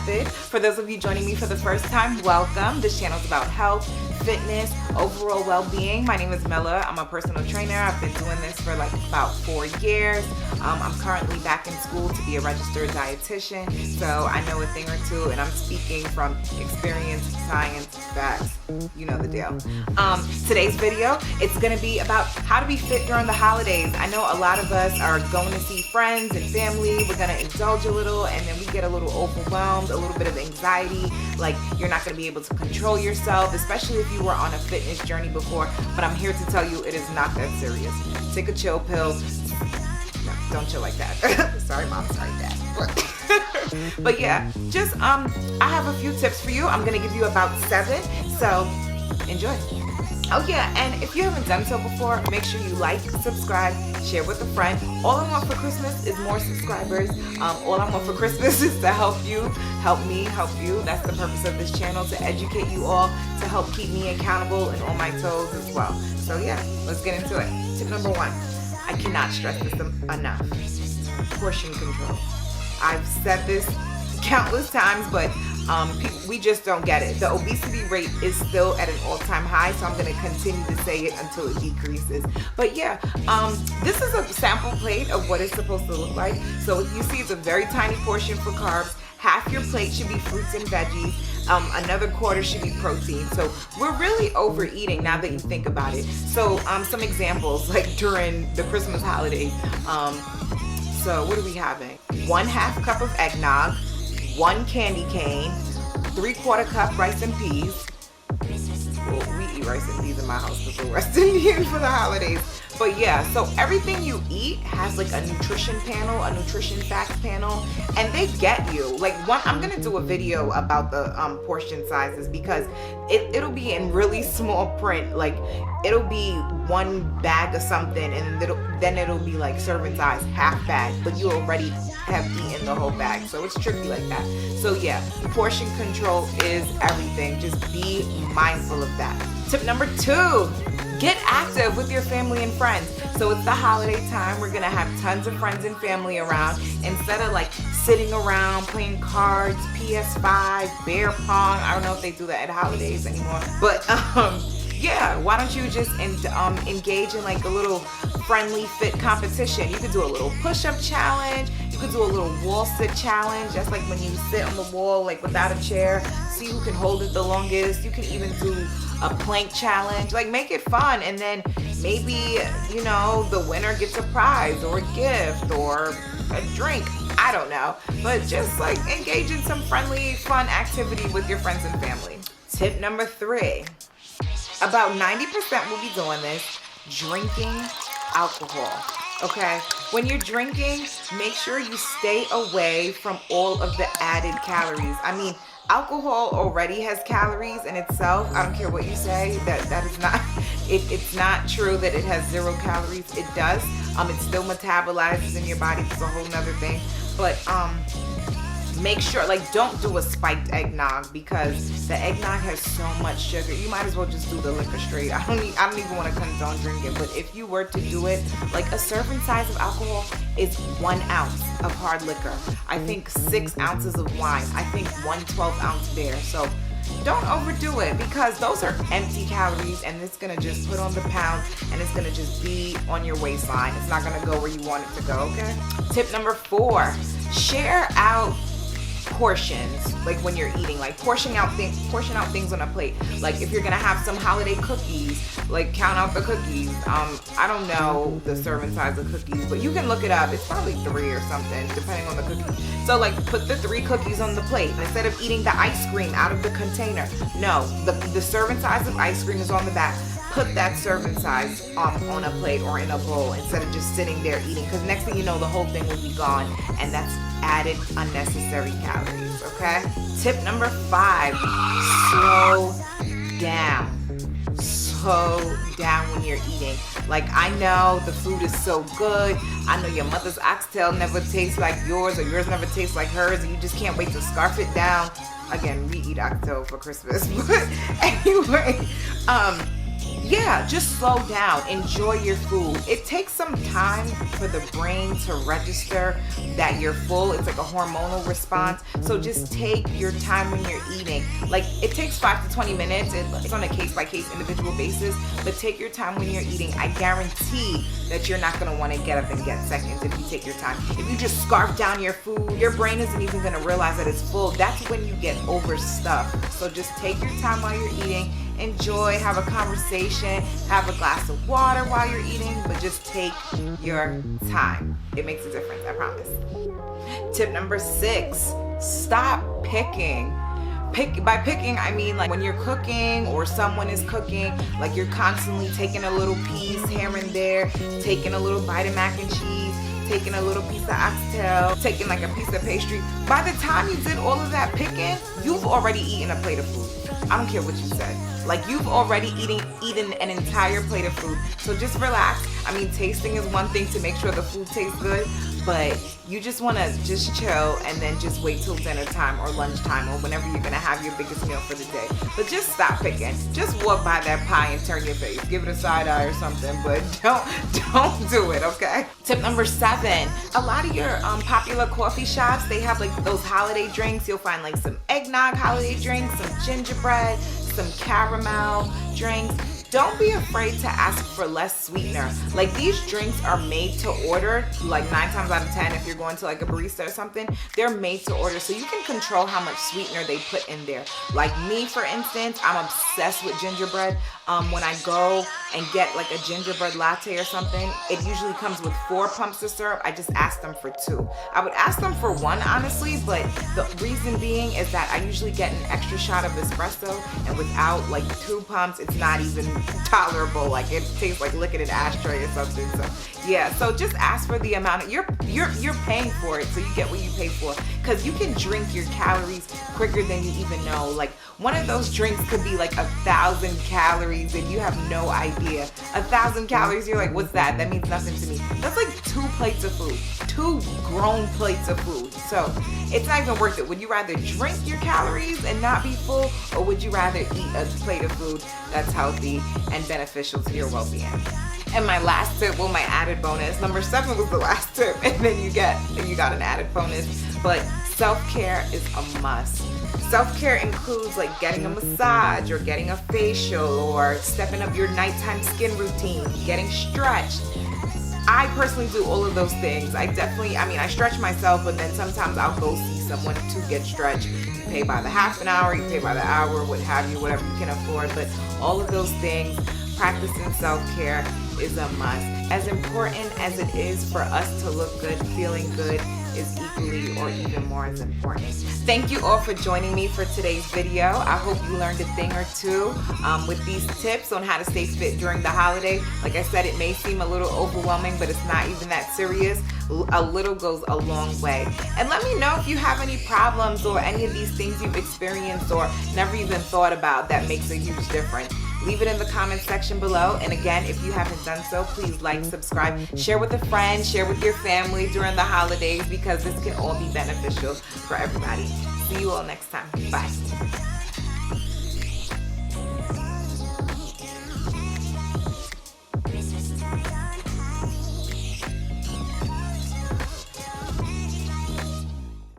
method. For those of you joining me for the first time, welcome. This channel is about health, fitness, overall well-being. My name is Mela. I'm a personal trainer. I've been doing this for like about 4 years. I'm currently back in school to be a registered dietitian, so I know a thing or two, and I'm speaking from experience, science, facts. You know the deal. Today's video, it's gonna be about how to be fit during the holidays. I know a lot of us are going to see friends and family. We're gonna indulge a little, and then we get a little overwhelmed, a little bit of anxiety, like you're not gonna be able to control yourself, especially if you were on a fitness journey before. But I'm here to tell you it is not that serious. Take a chill pill. No, don't chill like that. Sorry mom, sorry dad. But yeah, just I have a few tips for you. I'm gonna give you about 7, so enjoy. Oh yeah, and if you haven't done so before, make sure you like, subscribe, share with a friend. All I want for Christmas is more subscribers. All I want for Christmas is to help you, help me, help you. That's the purpose of this channel, to educate you all, to help keep me accountable and on my toes as well. So yeah, let's get into it. Tip number 1, I cannot stress this enough. Portion control. I've said this countless times, but we just don't get it. The obesity rate is still at an all-time high, so I'm going to continue to say it until it decreases. But yeah, this is a sample plate of what it's supposed to look like. So you see it's a very tiny portion for carbs. Half your plate should be fruits and veggies. Another quarter should be protein. So we're really overeating now that you think about it. So some examples, like during the Christmas holidays. So what are we having? 1/2 cup of eggnog, 1 candy cane, 3/4 cup rice and peas. Well, we eat rice and peas in my house because we're West Indian for the holidays. But yeah, so everything you eat has like a nutrition panel, a nutrition facts panel, and they get you. Like I'm gonna do a video about the portion sizes because it'll be in really small print. Like it'll be 1 bag of something, and then it'll be like serving size, half bag, but you already have eaten the whole bag. So it's tricky like that. So yeah, portion control is everything. Just be mindful of that. Tip number 2, get active with your family and friends. So it's the holiday time. We're gonna have tons of friends and family around. Instead of like sitting around playing cards, PS5, bear pong. I don't know if they do that at holidays anymore. But yeah, why don't you just engage in like a little friendly fit competition. You could do a little push-up challenge. You could do a little wall sit challenge. That's like when you sit on the wall like without a chair. See who can hold it the longest. You can even do a plank challenge. Like make it fun, and then maybe, you know, the winner gets a prize or a gift or a drink. I don't know. But just like engage in some friendly, fun activity with your friends and family. Tip number 3. About 90% will be doing this, drinking alcohol. Okay, when you're drinking, make sure you stay away from all of the added calories. I mean, alcohol already has calories in itself. I don't care what you say. That is not. It's not true that it has 0 calories. It does. It still metabolizes in your body. It's a whole nother thing. But make sure, like, don't do a spiked eggnog because the eggnog has so much sugar. You might as well just do the liquor straight. I don't even want to condone drinking, but if you were to do it, like a serving size of alcohol is 1 ounce of hard liquor. I think 6 ounces of wine. I think 1 12-ounce beer. So don't overdo it because those are empty calories, and it's gonna just put on the pound, and it's gonna just be on your waistline. It's not gonna go where you want it to go. Okay. Tip number 4: share out portions. Like when you're eating, like portion out things on a plate. Like if you're gonna have some holiday cookies, like count out the cookies. I don't know the serving size of cookies, but you can look it up. It's probably 3 or something depending on the cookie. So like put the 3 cookies on the plate instead of eating the ice cream out of the container. No, the serving size of ice cream is on the back. Put that serving size on a plate or in a bowl instead of just sitting there eating, because next thing you know the whole thing will be gone, and that's added unnecessary calories. Okay. Tip number 5: slow down. Slow down when you're eating. Like, I know the food is so good. I know your mother's oxtail never tastes like yours, or yours never tastes like hers, and you just can't wait to scarf it down. Again, we eat oxtail for Christmas, but anyway, yeah, just slow down, enjoy your food. It takes some time for the brain to register that you're full. It's like a hormonal response. So just take your time when you're eating. Like, it takes 5 to 20 minutes. It's on a case-by-case individual basis, but take your time when you're eating. I guarantee that you're not gonna wanna get up and get seconds if you take your time. If you just scarf down your food, your brain isn't even gonna realize that it's full. That's when you get overstuffed. So just take your time while you're eating. Enjoy, have a conversation, have a glass of water while you're eating, but just take your time. It makes a difference, I promise. Tip number 6, stop picking. By picking, I mean like when you're cooking or someone is cooking, like you're constantly taking a little piece here and there, taking a little bite of mac and cheese, taking a little piece of oxtail, taking like a piece of pastry. By the time you did all of that picking, you've already eaten a plate of food. I don't care what you said. Like, you've already eaten an entire plate of food. So just relax. I mean, tasting is one thing to make sure the food tastes good, but you just want to just chill and then just wait till dinner time or lunchtime or whenever you're going to have your biggest meal for the day. But just stop picking. Just walk by that pie and turn your face. Give it a side eye or something, but don't do it, okay? Tip number 7. A lot of your popular coffee shops, they have like those holiday drinks. You'll find like some eggnog holiday drinks, some gingerbread, some caramel drinks. Don't be afraid to ask for less sweetener. Like, these drinks are made to order, like 9 times out of 10 if you're going to like a barista or something, they're made to order, so you can control how much sweetener they put in there. Like me, for instance, I'm obsessed with gingerbread. When I go and get like a gingerbread latte or something, it usually comes with 4 pumps of syrup. I just ask them for 2. I would ask them for 1, honestly, but the reason being is that I usually get an extra shot of espresso, and without like 2 pumps, it's not even tolerable. Like, it tastes like licking an ashtray or something. So yeah, so just ask for the amount of, you're paying for it, so you get what you pay for, because you can drink your calories quicker than you even know. Like, one of those drinks could be like 1,000 calories and you have no idea. 1,000 calories, you're like, what's that? That means nothing to me. That's like 2 plates of food, 2 grown plates of food. So it's not even worth it. Would you rather drink your calories and not be full, or would you rather eat a plate of food that's healthy and beneficial to your well-being? And my last tip, well, my added bonus, number 7 was the last tip, and then you got an added bonus, but self-care is a must. Self-care includes like getting a massage or getting a facial or stepping up your nighttime skin routine, getting stretched. I personally do all of those things. I stretch myself, but then sometimes I'll go see someone to get stretched. You pay by the half an hour, you pay by the hour, what have you, whatever you can afford. But all of those things, practicing self-care is a must. As important as it is for us to look good, feeling good is equally or even more as important. Thank you all for joining me for today's video. I hope you learned a thing or two with these tips on how to stay fit during the holiday. Like I said, it may seem a little overwhelming, but it's not even that serious. A little goes a long way. And let me know if you have any problems or any of these things you've experienced or never even thought about that makes a huge difference. Leave it in the comments section below. And again, if you haven't done so, please like, subscribe, share with a friend, share with your family during the holidays, because this can all be beneficial for everybody. See you all next time. Bye.